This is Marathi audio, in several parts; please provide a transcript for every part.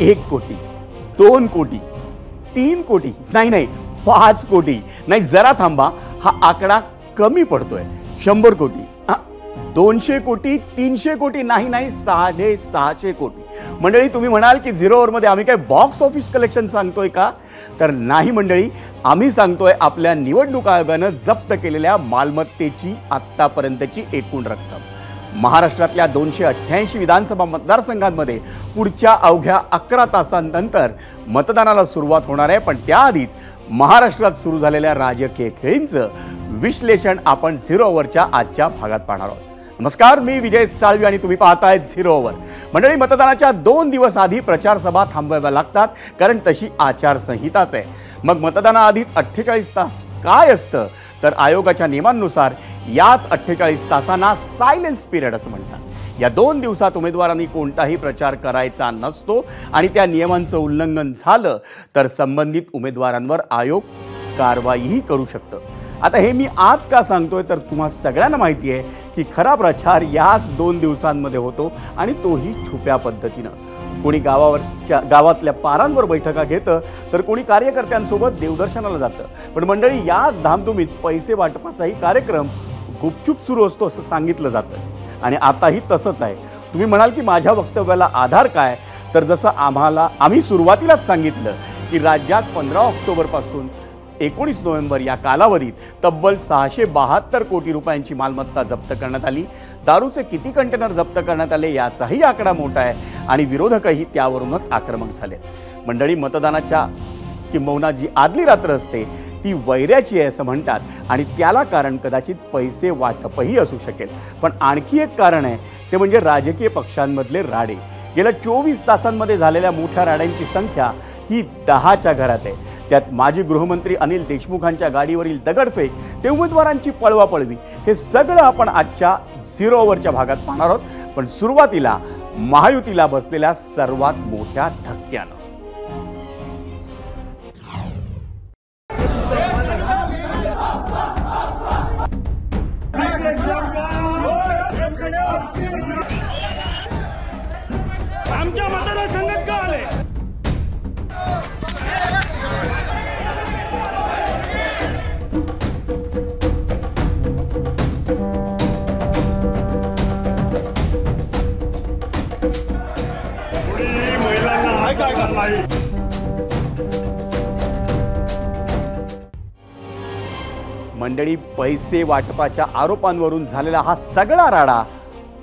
1 कोटी, 2 कोटी, 3 कोटी, नाही 5 कोटी, नाही जरा थांबा, हा आकडा कमी पडतोय. 100 कोटी, 200 कोटी, 300 कोटी, नाही 650 कोटी. मंडळी, तुम्ही म्हणाल की झिरो ओव्हरमध्ये आम्ही काय बॉक्स ऑफिस कलेक्शन सांगतोय का? तर नाही मंडळी, आम्ही सांगतोय आपल्या निवडणूक आयोगानं जप्त केलेल्या मालमत्तेची आत्तापर्यंतची एकूण रक्कम. महाराष्ट्रातल्या 288 विधानसभा मतदारसंघांमध्ये पुढच्या अवघ्या 11 तासांनंतर मतदानाला सुरुवात होणार आहे. पण त्याआधीच महाराष्ट्रात सुरू झालेल्या राजकीय खेळींचं विश्लेषण आपण झिरो ओव्हरच्या आजच्या भागात पाहणार आहोत. नमस्कार, मी विजय साळवी आणि तुम्ही पाहताय झिरो ओव्हर. मंडळी, मतदानाच्या 2 दिवस आधी प्रचार सभा थांबवाव्या लागतात, कारण तशी आचारसंहिताच आहे. मग मतदानाआधीच 48 तास काय असतं? तर आयोगाच्या नियमांनुसार याच 48 तासांना सायलेन्स पिरियड असं म्हणतात. या 2 दिवसात उमेदवारांनी कोणताही प्रचार करायचा नसतो आणि त्या नियमांचं उल्लंघन झालं तर संबंधित उमेदवारांवर आयोग कारवाईही करू शकतं. आता हे मी आज का सांगतोय तर तुम्हा सगळ्यांना माहिती आहे की खरा प्रचार याच 2 दिवसांमध्ये होतो आणि तोही छुप्या पद्धतीनं. कोणी गावातल्या पारांवर बैठका घेतं, तर कोणी कार्यकर्त्यांसोबत देवदर्शनाला जातं. पण मंडळी, याच धामधुमीत पैसे वाटपाचाही कार्यक्रम गुपचूप सुरू असतो असं सांगितलं जातं आणि आताही तसंच आहे. तुम्ही म्हणाल की माझ्या वक्तव्याला आधार काय? तर जसं आम्ही सुरुवातीलाच सांगितलं की राज्यात 15 ऑक्टोबरपासून 19 नोव्हेंबर या कालावधीत तब्बल 672 कोटी रुपयांची मालमत्ता जप्त करण्यात आली. दारूचे किती कंटेनर जप्त करण्यात आले याचाही आकडा मोठा आहे आणि विरोधकही त्यावरूनच आक्रमक झाले. मंडळी, मतदानाच्या किंबहुना जी आदली रात्र असते ती वैऱ्याची आहे असं म्हणतात आणि त्याला कारण कदाचित पैसे वाटपही असू शकेल. पण आणखी एक कारण आहे, ते म्हणजे राजकीय पक्षांमधले राडे. गेल्या 24 तासांमध्ये झालेल्या मोठ्या राड्यांची संख्या ही 10च्या घरात आहे. त्यात माजी गृहमंत्री अनिल देशमुखांच्या गाडीवरील दगडफेक ते उमेदवारांची पळवापळवी, हे सगळं आपण आजच्या झिरो ओव्हरच्या भागात पाहणार आहोत. पण सुरुवातीला महायुतीला बसलेल्या सर्वात मोठ्या धक्क्यानं. आमच्या मतदारसंघात का आले? मंडळी, पैसे वाटपाच्या आरोपांवरून झालेला हा सगळा राडा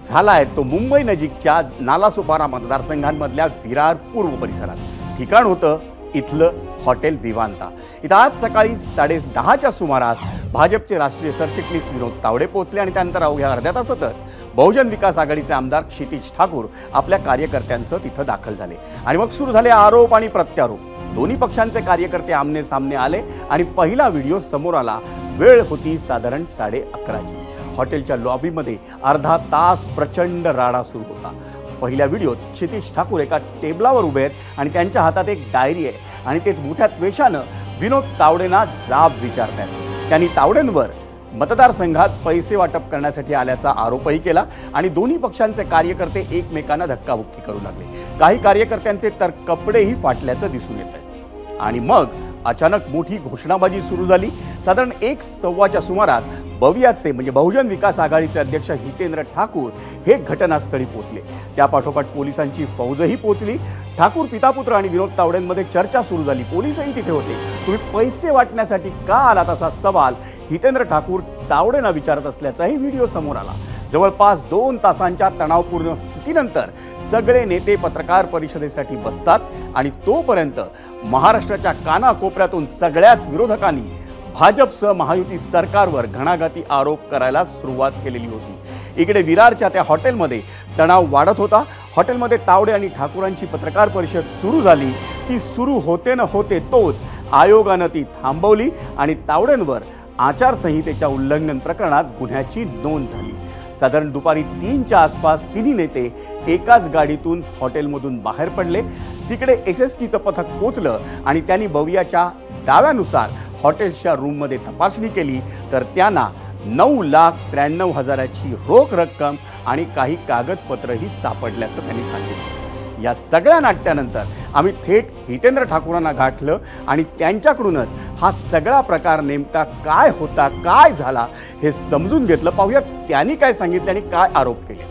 झालाय तो मुंबई नजीकच्या नालासोपारा मतदारसंघांमधल्या विरार पूर्व परिसरात. ठिकाण होतं इथलं हॉटेल विवांता. इथं आज सकाळी 10:30च्या सुमारास भाजपचे राष्ट्रीय सरचिटणीस विनोद तावडे पोहोचले आणि त्यानंतर अवघ्या अर्ध्या तासातच बहुजन विकास आघाडीचे आमदार क्षितिज ठाकूर आपल्या कार्यकर्त्यांसह तिथं दाखल झाले आणि मग सुरू झाले आरोप आणि प्रत्यारोप. दोन्ही पक्षांचे कार्यकर्ते आमने सामने आले आणि पहिला व्हिडिओ समोर आला. वेळ होती साधारण 11:30ची. हॉटेलच्या लॉबीमध्ये अर्धा तास प्रचंड राडा सुरू होता. पहिल्या व्हिडिओत क्षितिज ठाकूर एका टेबलावर उभे आहेत आणि त्यांच्या हातात एक डायरी आहे आणि ते मोठ्या त्वेषानं विनोद तावडेंना जाब विचारतात. त्यांनी तावडेंवर मतदारसंघात पैसे वाटप करण्यासाठी आल्याचा आरोपही केला आणि दोन्ही पक्षांचे कार्यकर्ते एकमेकांना धक्काबुक्की करू लागले. काही कार्यकर्त्यांचे तर कपडेही फाटल्याचं दिसून येत आहे. आणि मग अचानक मोठी घोषणाबाजी सुरू झाली. साधारण 1:15च्या सुमारास बवियाचे म्हणजे बहुजन विकास आघाडीचे अध्यक्ष हितेंद्र ठाकूर हे घटनास्थळी पोहोचले. त्यापाठोपाठ पोलिसांची फौजही पोहोचली. ठाकूर पितापुत्र आणि विनोद तावडेंमध्ये चर्चा सुरू झाली. पोलिसही तिथे होते. तुम्ही पैसे वाटण्यासाठी का आलात असा सवाल हितेंद्र ठाकूर तावडेंना विचारत असल्याचाही व्हिडिओ समोर आला. जवळपास 2 तासांच्या तणावपूर्ण स्थितीनंतर सगळे नेते पत्रकार परिषदेसाठी बसतात आणि तोपर्यंत महाराष्ट्राच्या कानाकोपऱ्यातून सगळ्याच विरोधकांनी भाजपसह महायुती सरकारवर घणाघाती आरोप करायला सुरुवात केलेली होती. इकडे विरारच्या त्या हॉटेलमध्ये तणाव वाढत होता. हॉटेलमध्ये तावडे आणि ठाकूरांची पत्रकार परिषद सुरू झाली. ती सुरू होते न होते तोच आयोगानं ती थांबवली आणि तावडेंवर आचारसंहितेच्या उल्लंघन प्रकरणात गुन्ह्याची नोंद झाली. साधारण दुपारी 3च्या आसपास तिन्ही नेते एकाच गाडीतून हॉटेलमधून बाहेर पडले. तिकडे SSTचं पथक पोहोचलं आणि त्यांनी बवियाच्या दाव्यानुसार हॉटेलच्या रूममध्ये तपासणी केली तर त्यांना 9,93,000ची रोख रक्कम आणि काही कागदपत्रही सापडल्याचं त्यांनी सांगितलं. या सगळ्या नाट्यानंतर आम्ही थेट हितेंद्र ठाकूरांना गाठलं आणि त्यांच्याकडूनच हा सगळा प्रकार नेमका काय होता, काय झाला हे समजून घेतलं. पाहूया त्यांनी काय सांगितलं आणि काय आरोप केले.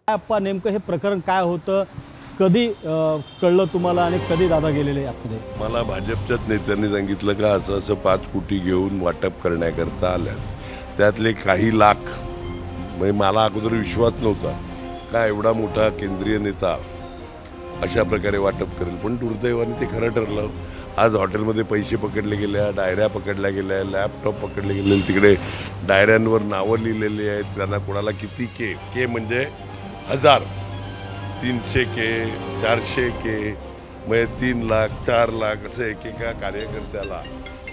आप्पा, नेमकं हे प्रकरण काय होतं, कधी कळलं तुम्हाला आणि कधी दादा गेलेले आतमध्ये? मला भाजपच्याच नेत्यांनी सांगितलं का असं असं 5 कोटी घेऊन वाटप करण्याकरता आल्यात. त्यातले काही लाख, म्हणजे मला अगोदर विश्वास नव्हता का एवढा मोठा केंद्रीय नेता अशा प्रकारे वाटप करेल, पण दुर्दैवाने ते खरं ठरलं. आज हॉटेलमध्ये पैसे पकडले गेल्या, डायऱ्या पकडल्या गेल्या, लॅपटॉप पकडले गेले. तिकडे डायऱ्यांवर नावं लिहिलेली आहेत, त्यांना कोणाला किती के म्हणजे 1000, 300 के, 400 के, म्हणजे 3 लाख 4 लाख असं एकेका कार्यकर्त्याला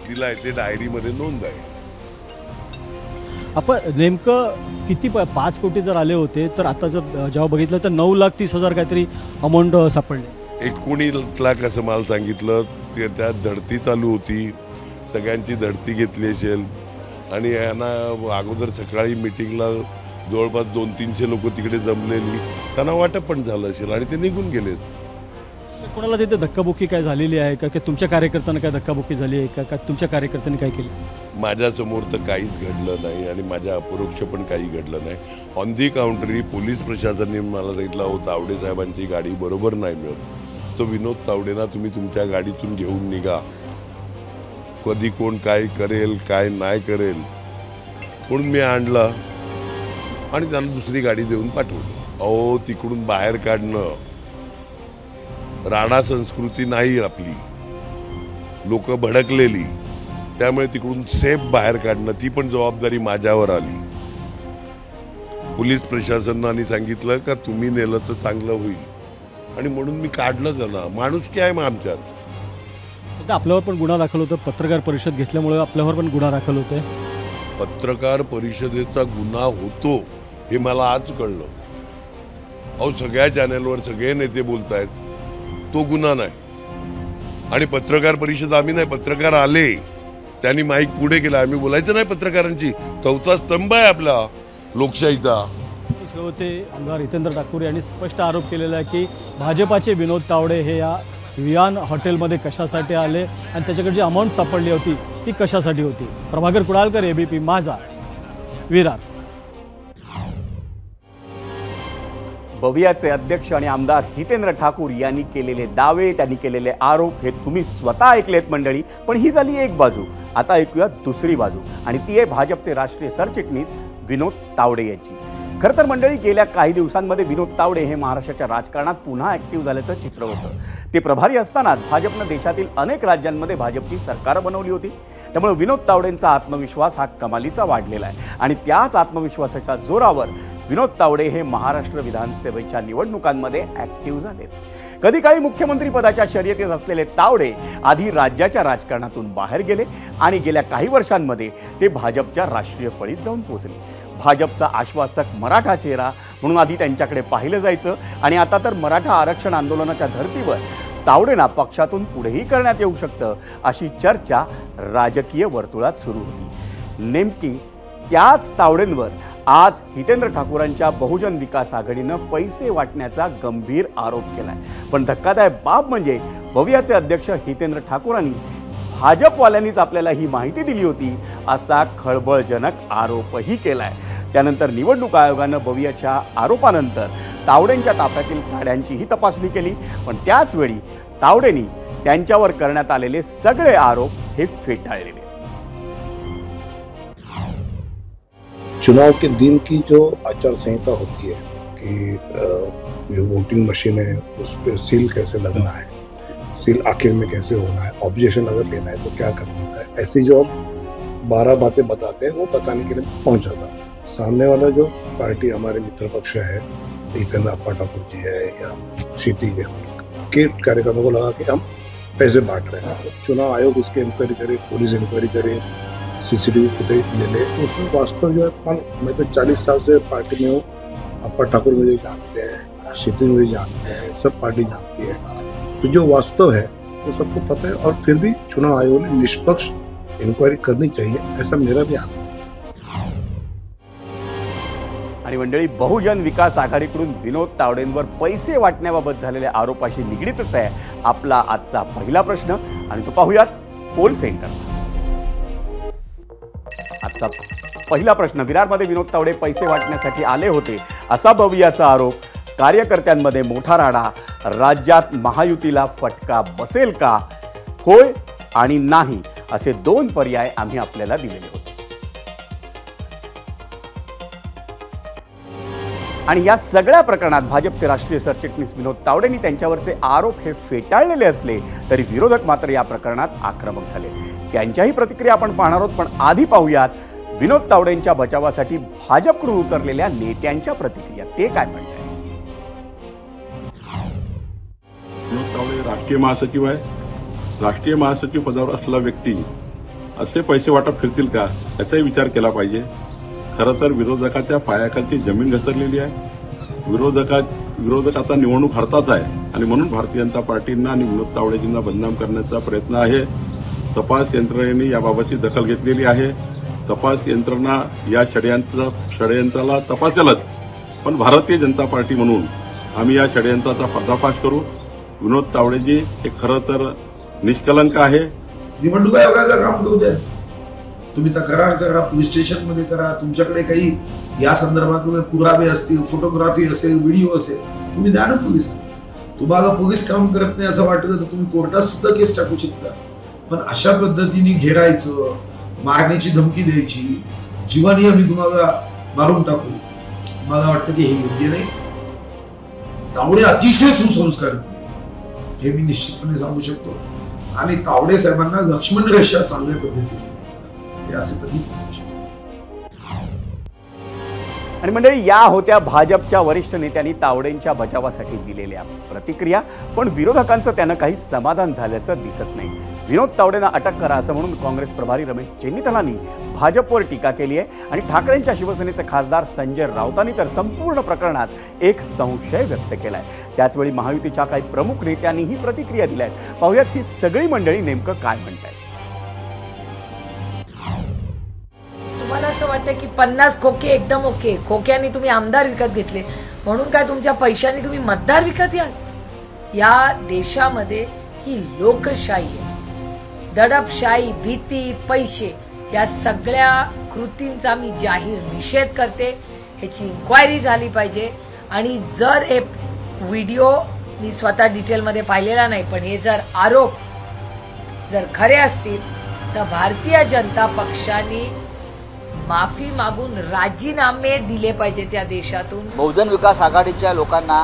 दिलाय. ते डायरीमध्ये नोंद आहे. आपण नेमकं किती 5 कोटी जर आले होते तर आता जर जेव्हा बघितलं तर 9,30,000 काहीतरी अमाऊंट सापडले. 19 लाख असं मला सांगितलं. ते त्यात धडती चालू होती, सगळ्यांची धडती घेतली असेल आणि यांना अगोदर सकाळी मिटिंगला जवळपास 200-300 लोक तिकडे जमलेली, त्यांना वाटप पण झालं असेल आणि ते निघून गेले. कोणाला तिथे धक्काबुक्की काय झालेली आहे का, की तुमच्या कार्यकर्त्यांना काय धक्काबुक्की झाली आहे का, तुमच्या कार्यकर्त्यांनी काय केलं? माझ्यासमोर तर काहीच घडलं नाही आणि माझ्या अपरोक्ष पण काही घडलं नाही. ऑन दी काउंटरी पोलीस प्रशासनाने मला सांगितलं, हो तावडे साहेबांची गाडी बरोबर नाही मिळत, तो विनोद तावडेना तुम्ही तुमच्या गाडीतून घेऊन निघा, कधी कोण काय करेल काय नाही करेल. म्हणून मी आणला आणि त्यांना दुसरी गाडी देऊन पाठवली. अहो तिकडून बाहेर काढणं राणा संस्कृती नाही आपली, लोक भडकलेली, त्यामुळे तिकडून सेफ बाहेर काढणं ती पण जबाबदारी माझ्यावर आली. पोलीस प्रशासनाने सांगितलं का तुम्ही नेलं तर चांगलं होईल आणि म्हणून मी काढलं त्यांना. माणूस काय मग आमच्यात. सध्या आपल्यावर पण गुन्हा दाखल होतो, पत्रकार परिषद घेतल्यामुळे आपल्यावर पण गुन्हा दाखल होतोय. पत्रकार परिषदेचा गुन्हा होतो हे मला आज कळलं. अहो सगळ्या चॅनलवर सगळे नेते बोलतायत, तो गुन्हा नाही. आणि पत्रकार परिषद आम्ही नाही, पत्रकार आले, त्यांनी माईक पुढे केला, आम्ही बोलायचं नाही. पत्रकारांची 4था स्तंभ आहे आपला लोकशाहीचा. होते आमदार हितेंद्र ठाकूर यांनी स्पष्ट आरोप केलेला आहे की भाजपाचे विनोद तावडे हे या वियान हॉटेलमध्ये कशासाठी आले आणि त्याच्याकडे जी अमाऊंट सापडली होती ती कशासाठी होती. प्रभाकर कुडालकर, ABP माझा, विरार. भवियाचे अध्यक्ष आणि आमदार हितेंद्र ठाकूर यांनी केलेले दावे, त्यांनी केलेले आरोप हे तुम्ही स्वतः ऐकलेत मंडळी. पण ही झाली एक बाजू. आता ऐकूया दुसरी बाजू आणि ती आहे भाजपचे राष्ट्रीय सरचिटणीस विनोद तावडे यांची. खरं तर मंडळी, गेल्या काही दिवसांमध्ये विनोद तावडे हे महाराष्ट्राच्या राजकारणात पुन्हा ॲक्टिव्ह झाल्याचं चित्र होतं. ते प्रभारी असतानाच भाजपनं देशातील अनेक राज्यांमध्ये भाजपची सरकारं बनवली होती. त्यामुळे विनोद तावडेंचा आत्मविश्वास हा कमालीचा वाढलेला आहे आणि त्याच आत्मविश्वासाच्या जोरावर विनोद तावडे हे महाराष्ट्र विधानसभेच्या निवडणुकांमध्ये ॲक्टिव्ह झालेत. कधी काळी मुख्यमंत्री पदाच्या शर्यतीत असलेले तावडे आधी राज्याच्या राजकारणातून बाहेर गेले आणि गेल्या काही वर्षांमध्ये ते भाजपच्या राष्ट्रीय फळीत जाऊन पोहोचले. भाजपचा आश्वासक मराठा चेहरा म्हणून आधी त्यांच्याकडे पाहिलं जायचं आणि आता तर मराठा आरक्षण आंदोलनाच्या धर्तीवर तावडेंना पक्षातून पुढेही करण्यात येऊ शकतं अशी चर्चा राजकीय वर्तुळात सुरू होती. नेमकी त्याच तावडेंवर आज हितेंद्र ठाकूरांच्या बहुजन विकास आघाडीनं पैसे वाटण्याचा गंभीर आरोप केलाय. पण धक्कादायक बाब म्हणजे भवियाचे अध्यक्ष हितेंद्र ठाकूरांनी भाजपवाल्यांनीच आपल्याला ही माहिती दिली होती असा खळबळजनक आरोपही केलाय. त्यानंतर निवडणूक आयोगानं भवियाच्या आरोपानंतर तावडेंच्या ताफ्यातील गाड्यांचीही तपासणी केली. पण त्याच वेळी तावडेंनी त्यांच्यावर करण्यात आलेले सगळे आरोप हे फेटाळलेले. चुनाव के दिन की जो आचार संहिता होती है कि जो वोटिंग मशीन है उस पर सील कैसे लगना है, सील आखिर में कैसे होना है, ऑब्जेक्शन अगर लेना है तो क्या करना होता है, ऐसी जो हम 12 बातें बताते हैं वो बताने के लिए पहुंचा था. सामने वाला जो पार्टी हमारे मित्र पक्ष है, हितेंद्र ठाकुर जी है या क्षितिज है, के कार्यकर्ताओं को लगा कि हम पैसे बांट रहे हैं. चुनाव आयोग उसकी इंक्वायरी करे, पुलिस इंक्वायरी करे, CCTV फुटेज ले ले. उसमें वास्तव जो है, मैं तो 40 साल से पार्टी में हूँ. अप्पा ठाकुर मुझे जानते हैं, क्षितिज मुझे जानते हैं, सब पार्टी जानती है. तो जो वास्तव है वो सबको पता है और फिर भी चुनाव आयोग ने निष्पक्ष इंक्वायरी करनी चाहिए, ऐसा मेरा भी आग्रह है. आणि मंडळी, बहुजन विकास आघाडीकडून विनोद तावडेंवर पैसे वाटण्याबाबत झालेल्या आरोपाशी निगडीतच आहे आपला आजचा पहिला प्रश्न आणि तो पाहूयात पोल सेंटर. आजचा पहिला प्रश्न, विरारमध्ये विनोद तावडे पैसे वाटण्यासाठी आले होते असा बवियाचा आरोप, कार्यकर्त्यांमध्ये मोठा राडा, राज्यात महायुतीला फटका बसेल का? होय आणि नाही असे 2 पर्याय आम्ही आपल्याला दिलेले होते. आणि या सगळ्या प्रकरणात भाजपचे राष्ट्रीय सरचिटणीस विनोद तावडेंनी त्यांच्यावरचे आरोप हे फेटाळलेले असले तरी विरोधक मात्र या प्रकरणात आक्रमक झाले. त्यांच्याही प्रतिक्रिया आपण पाहणार आहोत, पण आधी पाहूयात विनोद तावडेंच्या बचावासाठी भाजपकडून उतरलेल्या नेत्यांच्या प्रतिक्रिया. ते काय म्हणतात? विनोद तावडे राष्ट्रीय महासचिव आहे. राष्ट्रीय महासचिव पदावर असलेला व्यक्ती असे पैसे वाटप फिरतील का याचाही विचार केला पाहिजे. खरं तर विरोधकाच्या पायाखालची जमीन घसरलेली आहे. विरोधक आता निवडणूक हरतात आहे आणि म्हणून भारतीय जनता पार्टींना आणि विनोद तावडेजींना बदनाम करण्याचा प्रयत्न आहे. तपास यंत्रणेने याबाबतची दखल घेतलेली आहे. तपास यंत्रणा या षडयंत्राला तपासेलच, पण भारतीय जनता पार्टी म्हणून आम्ही या षडयंत्राचा पर्दाफाश करू. विनोद तावडेजी हे खरं तर निष्कलंक आहे. निवडणूक आयोगाचं काम करू द्या. तुम्ही तक्रार करा, पोलीस स्टेशनमध्ये करा. तुमच्याकडे काही या संदर्भात पुरावे असतील, फोटोग्राफी असेल, व्हिडिओ असेल, तुम्ही द्या ना पोलिसांना. तुम्हाला पोलीस काम करत नाही असं वाटलं तर तुम्ही कोर्टात सुद्धा केस टाकू शकता. पण अशा पद्धतीने घेरायचं, मारण्याची धमकी द्यायची, जीवानी आम्ही तुम्हाला मारून टाकू, मला वाटतं की हे योग्य नाही. तावडे अतिशय सुसंस्कारित हे मी निश्चितपणे सांगू शकतो. आणि तावडे साहेबांना लक्ष्मण रेषा चांगल्या पद्धतीने ते असं कधीच करू शकतो. आणि मंडळी, या होत्या भाजपच्या वरिष्ठ नेत्यांनी तावडेंच्या बचावासाठी दिलेल्या प्रतिक्रिया. पण विरोधकांचं त्यानं काही समाधान झाल्याचं दिसत नाही. विनोद तावडेंना अटक करा असं म्हणून काँग्रेस प्रभारी रमेश चेन्नीथलांनी भाजपवर टीका केली आहे आणि ठाकरेंच्या शिवसेनेचे खासदार संजय राऊतांनी तर संपूर्ण प्रकरणात एक संशय व्यक्त केलाय. त्याचवेळी महायुतीच्या काही प्रमुख नेत्यांनीही प्रतिक्रिया दिल्या आहेत. पाहूयात ही सगळी मंडळी नेमकं काय म्हणतायत. तुम्हाला असं वाटतं की 50 खोके एकदम ओके, खोक्याने तुम्ही आमदार विकत घेतले म्हणून काय तुमच्या पैशाने तुम्ही मतदार विकत याल? या देशामध्ये ही लोकशाही आहे. दडपशाही, भीती, पैसे या सगळ्या कृतींचा मी जाहीर निषेध करते. ह्याची इन्क्वायरी झाली पाहिजे. आणि जर हे व्हिडिओ मी स्वतः डिटेलमध्ये पाहिलेला नाही, पण हे जर आरोप जर खरे असतील तर भारतीय जनता पक्षाने माफी मागून राजीनामे दिले पाहिजे त्या देशातून. बहुजन विकास आघाडीच्या लोकांना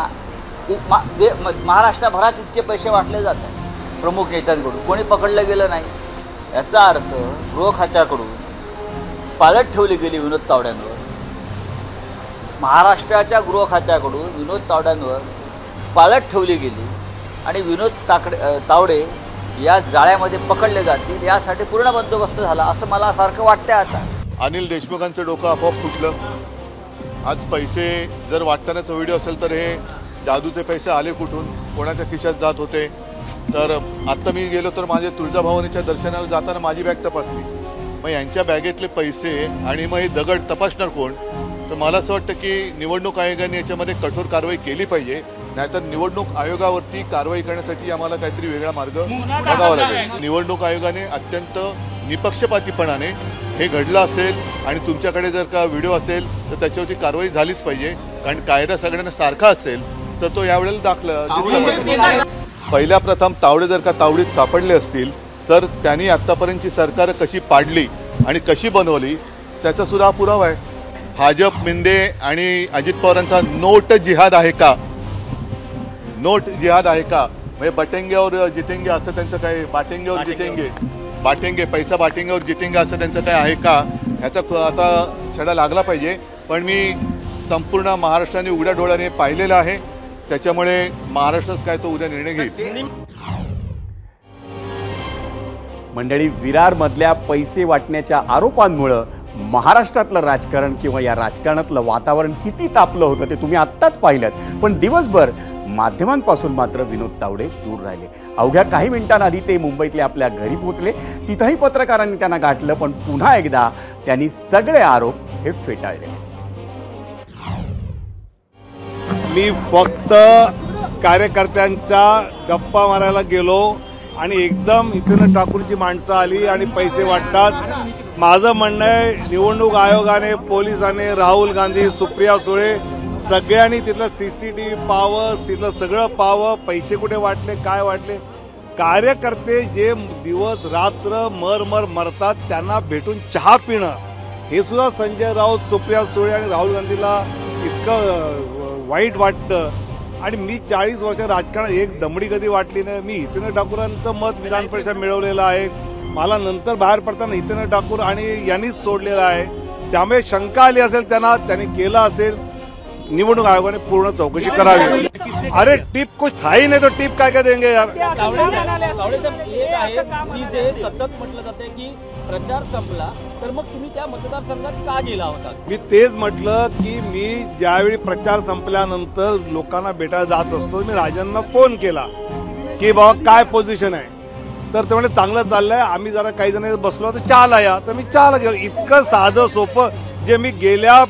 महाराष्ट्रभरात इतके पैसे वाटले जातात प्रमुख नेत्यांकडून, कोणी पकडलं गेलं नाही. याचा अर्थ गृह खात्याकडून पाळत ठेवली गेली विनोद तावड्यांवर. महाराष्ट्राच्या गृह खात्याकडून विनोद तावड्यांवर पाळत ठेवली गेली आणि विनोद तावडे या जाळ्यामध्ये पकडले जातील यासाठी पूर्ण बंदोबस्त झाला असं मला सारखं वाटतंय. आता अनिल देशमुखांचं डोकं आपोआप फुटलं. आज पैसे जर वाटतानाचा व्हिडिओ असेल तर हे जादूचे पैसे आले कुठून, कोणाच्या खिशात जात होते. तर आत्ता मी गेलो तर माझ्या तुळजाभवानीच्या दर्शनाला जाताना माझी बॅग तपासली. मग यांच्या बॅगेतले पैसे आणि मग हे दगड तपासणार कोण? तर मला असं वाटतं की निवडणूक आयोगाने याच्यामध्ये कठोर कारवाई केली पाहिजे. नाहीतर निवडणूक आयोगावरती कारवाई करण्यासाठी आम्हाला काहीतरी वेगळा मार्ग बघावा लागेल. निवडणूक आयोगाने अत्यंत निपक्षपातीपणाने हे घडलं असेल आणि तुमच्याकडे जर का व्हिडिओ असेल तर त्याच्यावरती कारवाई झालीच पाहिजे. कारण कायदा सगळ्यांना सारखा असेल तर तो यावेळेला दिसला पाहिजे. पहिल्या प्रथम तावडे जर का तावडीत सापडले असतील तर त्यांनी आत्तापर्यंतची सरकार कशी पाडली आणि कशी बनवली त्याचा सुद्धा पुरावा आहे. भाजप, मिंदे आणि अजित पवारांचा नोट जिहाद आहे का? नोट जिहाद आहे का? म्हणजे बटेंगे और जितेंगे असं त्यांचं काय, बाटेंगे और जितेंगे, बाटेंगे पैसा बाटेंगे और जितेंगे असं त्यांचं काय आहे का? ह्याचा आता छडा लागला पाहिजे. पण मी संपूर्ण महाराष्ट्राने उघड्या डोळ्याने पाहिलेलं आहे. त्याच्यामुळे महाराष्ट्रच काय तो उद्या निर्णय घेईल. मंडळी, विरारमधल्या पैसे वाटण्याच्या आरोपांमुळं महाराष्ट्रातलं राजकारण किंवा या राजकारणातलं वातावरण किती तापलं होतं ते तुम्ही आत्ताच पाहिलं. पण दिवसभर माध्यमांपासून मात्र विनोद तावडे दूर राहिले. अवघ्या काही मिनिटांआधी ते मुंबईतल्या आपल्या घरी पोहोचले. तिथंही पत्रकारांनी त्यांना गाठलं, पण पुन्हा एकदा त्यांनी सगळे आरोप हे फेटाळले. मी फक्त कार्यकर्त्यांच्या गप्पा मारायला गेलो आणि एकदम इथनं ठाकूरची माणसं आली आणि पैसे वाटतात। माझं म्हणणं आहे निवडणूक आयोगाने, पोलिसांनी, राहुल गांधी, सुप्रिया सुळे सगळ्यांनी तिथलं CCTV पाहावं, तिथलं सगळं पाहावं, पैसे कुठे वाटले, काय वाटले। कार्यकर्ते जे दिवस रात्र मर मरतात त्यांना भेटून चहा पिणं हे सुद्धा संजय राऊत, सुप्रिया सुळे आणि राहुल गांधीला इतकं वाईट वाटतं। आणि मी 40 वर्ष राजकारणात एक दमडी कधी वाटली नाही। मी हितेंद्र ठाकूरांचं मत विधान परिषद मिळवलेलं आहे, मला नंतर बाहेर पडताना हितेंद्र ठाकूर आणि यांनीच सोडलेलं आहे। त्यामुळे शंका आली असेल त्यांनी केलं असेल, निवडणूक आयोगाने पूर्ण चौकशी करावी। अरे टिप कुछ था ही नहीं तो टिप काय देंगे यार। जे सतत म्हटलं जाते की प्रचार संपला तर मग तुम्ही त्या मतदारसंघात का गेला होता? मी तेच म्हटलं की मी ज्यावेळी प्रचार संपल्यानंतर लोकांना भेटायला जात असतो, मी राजांना फोन केला की बाबा काय पोझिशन आहे, तर ते म्हणजे चांगलं चाललंय, आम्ही जरा काही जण बसलो तर चहाला या, तर मी चहाला गेलो। इतकं साधं सोपं जे मी गेल्या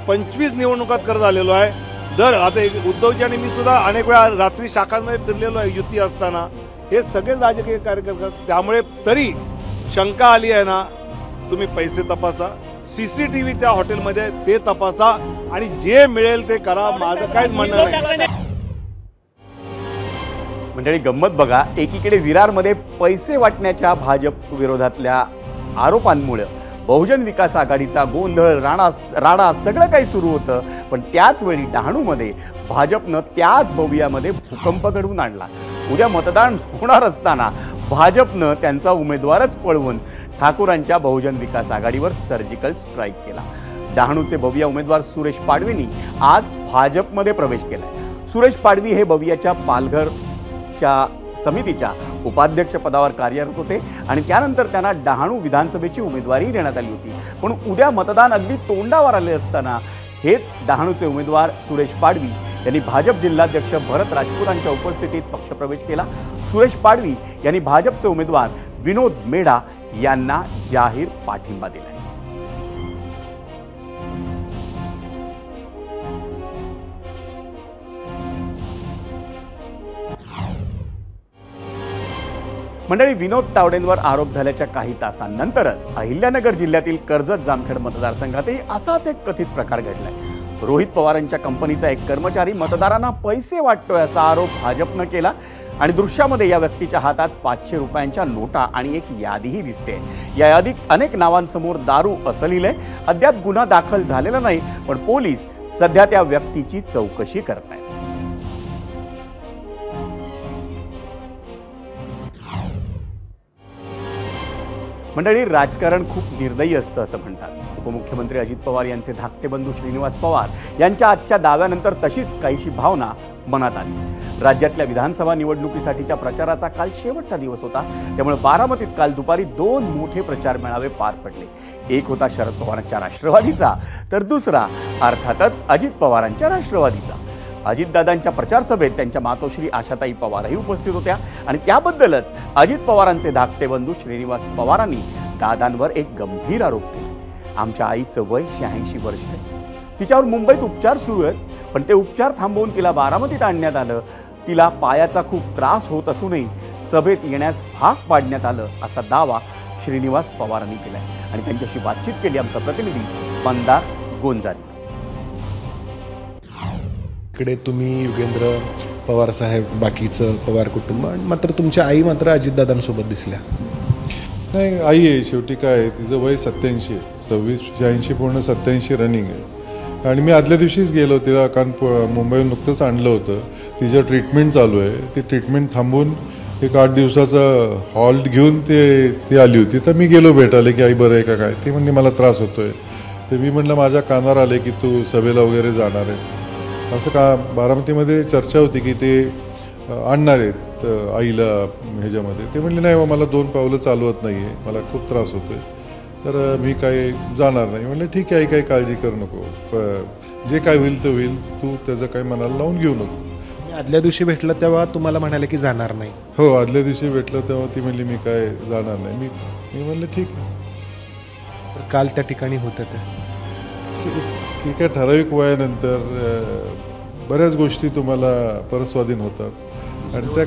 25 निवडणुकात करत आलेलो आहे। आता उद्धवजी आणि मी सुद्धा अनेक वेळा रात्री शाखांमध्ये फिरलेलो आहे युती असताना, हे सगळे राजकीय कार्यकर्ते। त्यामुळे तरी शंका आली आहे ना, तुम्ही पैसे तपासा, CCTV त्या हॉटेलमध्ये ते तपासा आणि जे मिळेल ते करा, माझं काहीच म्हणणं नाही। मंडळी गंमत बघा, एकीकडे विरारमध्ये पैसे वाटण्याच्या भाजप विरोधातल्या आरोपांमुळे बहुजन विकास आघाडीचा गोंधळ, राडा सगळं काही सुरू होतं, पण त्याच वेळी डहाणूमध्ये भाजपनं त्याच भव्यामध्ये भूकंप घडवून आणला। उद्या मतदान होणार असताना भाजपनं त्यांचा उमेदवारच पळवून ठाकूरांच्या बहुजन विकास आघाडीवर सर्जिकल स्ट्राईक केला। डहाणूचे भव्या उमेदवार सुरेश पाडवींनी आज भाजपमध्ये प्रवेश केलाय। सुरेश पाडवी हे भव्याच्या पालघरच्या समितीच्या उपाध्यक्ष पदावर कार्यरत होते आणि त्यानंतर त्यांना डहाणू विधानसभेची उमेदवारी देण्यात आली होती। पण उद्या मतदान अगदी तोंडावर आले असताना हेच डहाणूचे उमेदवार सुरेश पाडवी यांनी भाजप जिल्हाध्यक्ष भरत राजपुरांच्या उपस्थितीत पक्षप्रवेश केला। सुरेश पाडवी यांनी भाजपचे उमेदवार विनोद मेढा यांना जाहीर पाठिंबा दिला। मंडळी, विनोद तावडेंवर आरोप झाल्याच्या काही तासांनंतरच अहिल्यानगर जिल्ह्यातील कर्जत जामखेड मतदारसंघातही असाच एक कथित प्रकार घडलाय। रोहित पवारांच्या कंपनीचा एक कर्मचारी मतदारांना पैसे वाटतोय असा आरोप भाजपनं केला आणि दृश्यामध्ये या व्यक्तीच्या हातात 500 रुपयांच्या नोटा आणि एक यादीही दिसते। या यादीत अनेक नावांसमोर दारू असं लिहिलंय। अद्याप गुन्हा दाखल झालेला नाही, पण पोलीस सध्या त्या व्यक्तीची चौकशी करतायत। मंडळी, राजकारण खूप निर्दयी असतं असं म्हणतात। उपमुख्यमंत्री अजित पवार यांचे धाकटे बंधू श्रीनिवास पवार यांच्या आजच्या दाव्यानंतर तशीच काहीशी भावना मनात आली। राज्यातल्या विधानसभा निवडणुकीसाठीच्या प्रचाराचा काल शेवटचा दिवस होता, त्यामुळे बारामतीत काल दुपारी 2 मोठे प्रचार मेळावे पार पडले। एक होता शरद पवारांच्या राष्ट्रवादीचा, तर दुसरा अर्थातच अजित पवारांच्या राष्ट्रवादीचा। अजितदादांच्या प्रचार सभेत त्यांच्या मातोश्री आशाताई पवारही उपस्थित होत्या आणि त्याबद्दलच अजित पवारांचे धाकटे बंधू श्रीनिवास पवारांनी दादांवर एक गंभीर आरोप केला। आमच्या आईचं वय 86 वर्ष आहे, तिच्यावर मुंबईत उपचार सुरू आहेत, पण ते उपचार थांबवून तिला बारामतीत आणण्यात आलं। तिला पायाचा खूप त्रास होत असूनही सभेत येण्यास भाग पाडण्यात आलं असा दावा श्रीनिवास पवारांनी केलाय आणि त्यांच्याशी बातचीत केली आमचा प्रतिनिधी मंदार गोंजारी। इकडे तुम्ही युगेंद्र पवार साहेब, बाकीचं पवार कुटुंब, मात्र तुमच्या आई मात्र अजितदादांसोबत दिसल्या। नाही, आई आहे शेवटी, काय तिचं वय 87 आहे, 26-86 पूर्ण 87 रनिंग आहे। आणि मी आदल्या दिवशीच गेलो तिला, कारण मुंबईहून नुकतंच आणलं होतं, तिचं ट्रीटमेंट चालू आहे, ती ट्रीटमेंट थांबून एक 8 दिवसाचा हॉल्ट घेऊन ती आली होती। तर मी गेलो भेटायला की आई बरं आहे का काय, ती म्हणली मला त्रास होतोय। तर मी म्हटलं माझ्या कानावर आले की तू सभेला वगैरे जाणार आहे असं का। बारामतीमध्ये चर्चा होती की ते आणणार आहेत आईला ह्याच्यामध्ये, ते म्हणले नाही मला 2 पावलं चालवत नाही आहे, मला खूप त्रास होतोय, तर मी काही जाणार नाही। म्हणलं ठीक आहे, काही काळजी करू नको, जे काय होईल ते होईल, तू त्याचं काही मनाला लावून घेऊ नको। आदल्या दिवशी भेटलं तेव्हा तुम्हाला म्हणाले की जाणार नाही? हो, आदल्या दिवशी भेटलं तेव्हा ती म्हणली मी काय जाणार नाही। मी म्हणलं ठीक आहे। काल त्या ठिकाणी होतं ते ठीक आहे, ठराविक वयानंतर बऱ्याच गोष्टी तुम्हाला परस्वाधीन होतात आणि त्या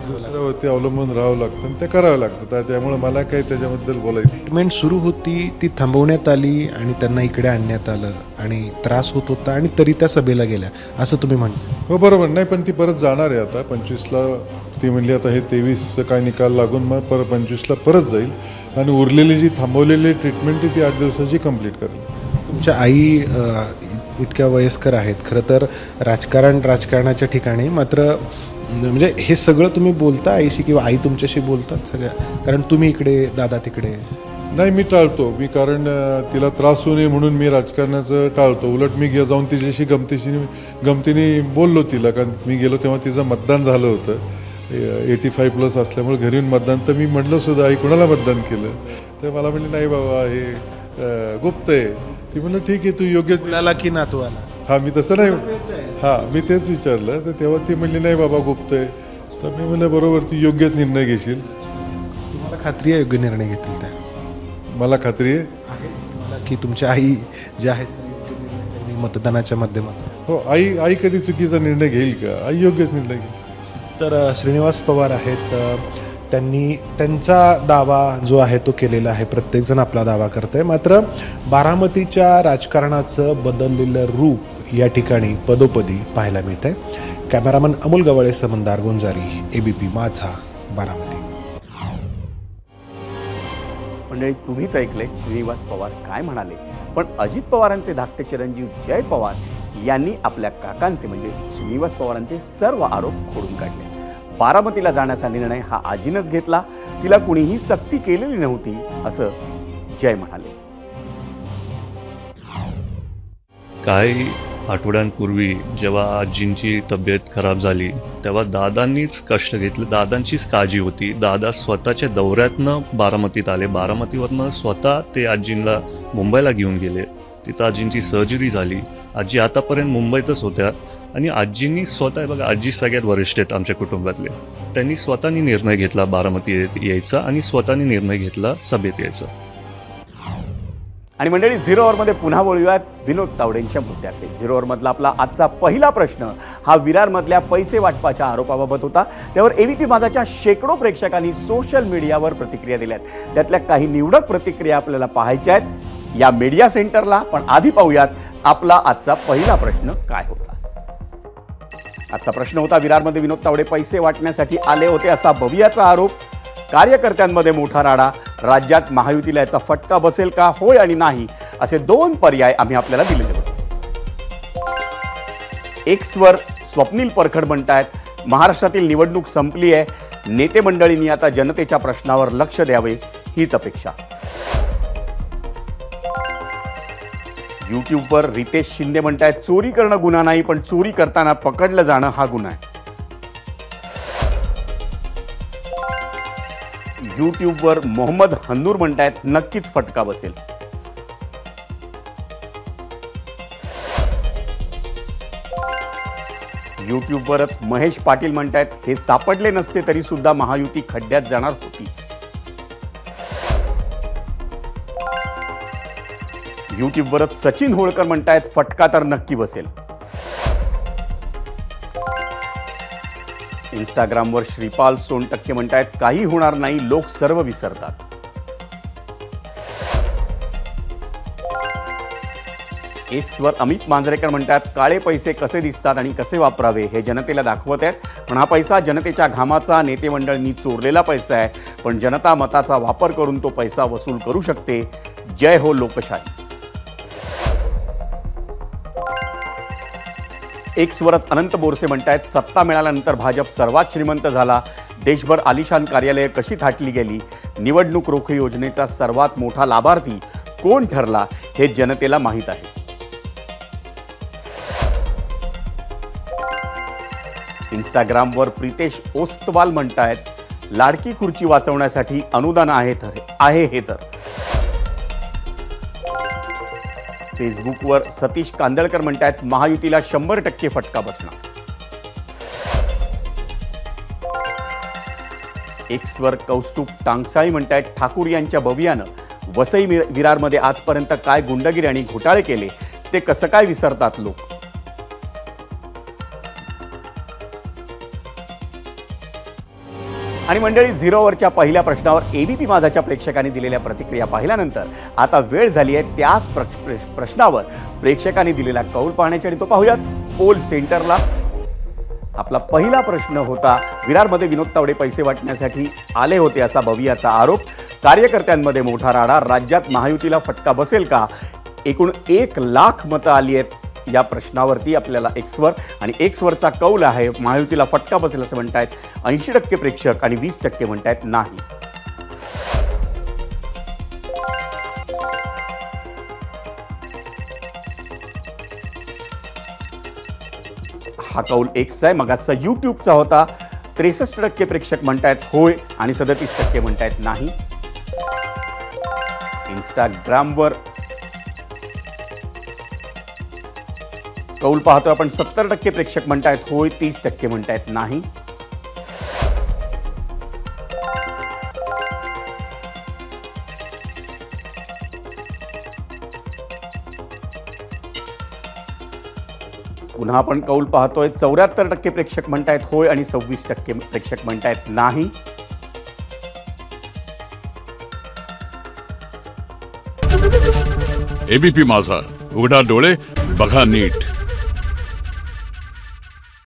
दुसऱ्यावरती अवलंबून राहावं लागतं आणि ते करावं लागतं. त्यामुळे मला काही त्याच्याबद्दल बोलायचं. ट्रीटमेंट सुरू होती ती थांबवण्यात आली आणि त्यांना इकडे आणण्यात आलं आणि त्रास होत होता आणि तरी त्या सभेला गेल्या असं तुम्ही म्हणता? हो बरोबर. नाही पण ती परत जाणार आहे आता 25ला. ती म्हणली आता हे 23 काय निकाल लागून मग 25ला परत जाईल आणि उरलेली जी थांबवलेली ट्रीटमेंट ती 8 दिवसाची कंप्लीट करेल. तुमच्या आई इतक्या वयस्कर आहेत. खरं तर राजकारणाच्या ठिकाणी मात्र म्हणजे हे सगळं तुम्ही बोलता आईशी किंवा आई तुमच्याशी बोलतात सगळ्या, कारण तुम्ही इकडे दादा तिकडे? नाही मी टाळतो. मी कारण तिला त्रास होऊ नये म्हणून मी राजकारणाचं टाळतो. उलट मी जाऊन तिच्याशी गमतीने बोललो तिला, कारण मी गेलो तेव्हा तिचं मतदान झालं होतं 85+ असल्यामुळे घरी येऊन मतदान. तर मी म्हटलं सुद्धा आई कोणाला मतदान केलं, तर मला म्हणली नाही बाबा हे गुप्त आहे. ती म्हणलं ठीक आहे तू योग्य मुलाला की नातवाला? हां मी तसं नाही, हां मी तेच विचारलं. तर तेव्हा ती म्हणली नाही बाबा गुप्त आहे. तर मी म्हणलं बरोबर तू योग्यच निर्णय घेशील. तुम्हाला खात्री आहे योग्य निर्णय घेतील त्या? मला खात्री आहे की तुमच्या आई ज्या आहेत मतदानाच्या माध्यमातून? हो आई कधी चुकीचा निर्णय घेईल का? आई योग्यच निर्णय घेईल. तर श्रीनिवास पवार आहेत, त्यांनी त्यांचा दावा जो आहे तो केलेला आहे. प्रत्येकजण आपला दावा करत आहे. मात्र बारामतीच्या राजकारणाचं बदललेलं रूप या ठिकाणी पदोपदी पाहायला मिळत आहे. कॅमेरामन अमोल गवळे, समंदार गुंजारी, ABP माझा, बारामती. मंडळी तुम्हीच ऐकले श्रीनिवास पवार काय म्हणाले. पण अजित पवारांचे धाकटे चिरंजीव जय पवार यांनी आपल्या काकांचे म्हणजे श्रीनिवास पवारांचे सर्व आरोप खोडून काढले. बारामतीला जाण्याचा निर्णय हा आजीनंच घेतला, तिला कुणीही सक्ती केलेली नव्हती असं जय म्हणाले. काही आठवड्यांपूर्वी जेव्हा आजींची तब्येत खराब झाली तेव्हा दादांनीच कष्ट घेतले, दादांचीच काळजी होती. दादा स्वतःच्या दौऱ्यातनं बारामतीत आले, बारामतीवरनं स्वतः ते आजींना मुंबईला घेऊन गेले. तिथं आजींची सर्जरी झाली. आजी आतापर्यंत मुंबईतच होत्या आणि आजींनी स्वतः, बघा आजी सगळ्यात वरिष्ठ आहेत आमच्या कुटुंबातले, त्यांनी स्वतःनी निर्णय घेतला बारामती यायचा आणि स्वतःनी निर्णय घेतला सभेत यायचा. आणि मंडळी 0 ओव्हरमध्ये पुन्हा वळूयात विनोद तावडेंच्या मुद्द्याकडे. 0 ओव्हरमधला आपला आजचा पहिला प्रश्न हा विरारमधल्या पैसे वाटपाच्या आरोपाबाबत होता. त्यावर ABP माझाच्या शेकडो प्रेक्षकांनी सोशल मीडियावर प्रतिक्रिया दिल्यात. त्यातल्या काही निवडक प्रतिक्रिया आपल्याला पाहायच्या आहेत या मीडिया सेंटरला. पण आधी पाहूयात आपला आजचा पहिला प्रश्न काय होता. आजचा प्रश्न होता, विरारमध्ये विनोद तावडे पैसे वाटण्यासाठी आले होते असा बवियाचा आरोप. कार्यकर्त्यांमध्ये मोठा राडा. राज्यात महायुतीला याचा फटका बसेल का? होय आणि नाही असे 2 पर्याय आम्ही आपल्याला दिलेले होते. एक्सवर स्वप्नील परखड म्हणतायत महाराष्ट्रातील निवडणूक संपली आहे, नेते मंडळींनी आता जनतेच्या प्रश्नावर लक्ष द्यावे हीच अपेक्षा. यूट्यूबवर रितेश शिंदे म्हणतायत चोरी करणं गुन्हा नाही पण चोरी करताना पकडलं जाणं हा गुन्हा आहे. यूट्यूबवर मोहम्मद हन्नूर म्हणतायत नक्कीच फटका बसेल. यूट्यूबवरच महेश पाटील म्हणतायत हे सापडले नसते तरी सुद्धा महायुती खड्ड्यात जाणार होतीच. यूट्यूबवरच सचिन होळकर म्हणतायत फटका तर नक्की बसेल. इंस्टाग्रामवर श्रीपाल सोनटक्के म्हणतायत काही होणार नाही, लोक सर्व विसरतात. एक्सवर अमित मांजरेकर म्हणतात काळे पैसे कसे दिसतात आणि कसे वापरावे हे जनतेला दाखवत आहेत. पण हा पैसा जनतेच्या घामाचा, नेते मंडळींनी चोरलेला पैसा आहे. पण जनता मताचा वापर करून तो पैसा वसूल करू शकते. जय हो लोकशाही. एक्सवरच अनंत बोरसे म्हणतायत सत्ता मिळाल्यानंतर भाजप सर्वात श्रीमंत झाला. देशभर आलिशान कार्यालये कशी थाटली गेली. निवडणूक रोखे योजनेचा सर्वात मोठा लाभार्थी कोण ठरला हे जनतेला माहीत आहे. इंस्टाग्रामवर प्रितेश ओस्तवाल म्हणतायत लाडकी खुर्ची वाचवण्यासाठी अनुदान आहे हे तर. फेसबुकवर सतीश कांदळकर म्हणतायत महायुतीला 100% फटका बसणार. एक्सवर कौस्तुभ टांगसाळी म्हणतायत ठाकूर यांच्या बवियानं वसई विरारमध्ये आजपर्यंत काय गुंडगिरी आणि घोटाळे केले ते कसं काय विसरतात लोक. आणि मंडळी, झिरोवरच्या पहिल्या प्रश्नावर एबीपी माझाच्या प्रेक्षकांनी दिलेल्या प्रतिक्रिया पाहिल्यानंतर आता वेळ झाली आहे त्याच प्रश्नावर प्रेक्षकांनी दिलेला कौल पाहण्याची, आणि तो पाहूयात पोल सेंटरला. आपला पहिला प्रश्न होता, विरारमध्ये विनोद तावडे पैसे वाटण्यासाठी आले होते असा भवियाचा आरोप. कार्यकर्त्यांमध्ये मोठा राडा. राज्यात महायुतीला फटका बसेल का? एकूण 1,00,000 मतं आली आहेत या प्रश्नावरती आपल्याला एक्सवर, आणि एक्सवरचा कौल आहे महायुतीला फटका बसेल असं म्हणतायत 80% प्रेक्षक आणि 20% म्हणतायत नाही. हा कौल एक्सचा आहे, मगाचा यूट्यूबचा होता. 63% प्रेक्षक म्हणतायत होय आणि 37% म्हणतायत नाही. इंस्टाग्रामवर कौल पाहतो आपण, 70% प्रेक्षक म्हणतायत होय, 30% म्हणतायत नाही. पुन्हा आपण कौल पाहतोय, 74% प्रेक्षक म्हणतायत होय आणि 26% प्रेक्षक म्हणतायत नाही. एबीपी माझा, उघडा डोळे बघा नीट.